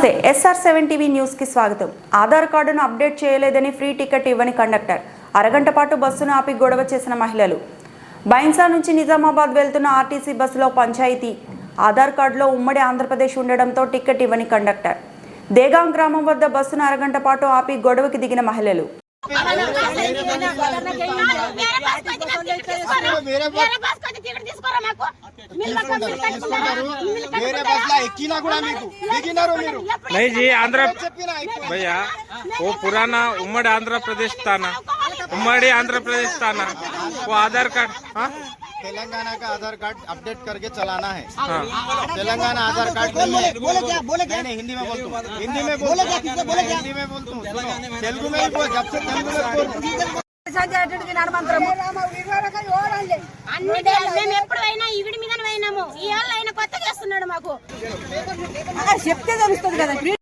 నమస్తే SR7 TV news కి స్వాగతం. ఆధార్ కార్డును అప్డేట్ చేయలేదని ఫ్రీ టికెట్ ఇవ్వని కండక్టర్, అరగంట పాటు బస్సును ఆపి గొడవ చేసిన మహిళలు. బైన్సా నుంచి నిజామాబాద్ వెళ్తున్న ఆర్టీసీ బస్సులో పంచాయతీ. ఆధార్ కార్డులో ఉమ్మడి ఆంధ్రప్రదేశ్ ఉండడంతో టికెట్ ఇవ్వని కండక్టర్. దేగాం గ్రామం వద్ద బస్సును అరగంట పాటు ఆపి గొడవకి దిగిన మహిళలు. नहीं जी, आंध्र भैया वो पुराना उम्मड़ी आंध्र प्रदेश था ना, उम्मड़ी आंध्र प्रदेश था ना, वो आधार कार्ड तेलंगाना का आधार कार्ड अपडेट करके चलाना है। तेलंगाना आधार कार्ड नहीं है। नहीं, हिंदी में बोलता हूँ, हिंदी में बोलता हूँ, तेलुगु में ही बोल, जब से तेलुगु में बोल। చెప్తే తెలుస్తుంది కదా, ఫ్రీ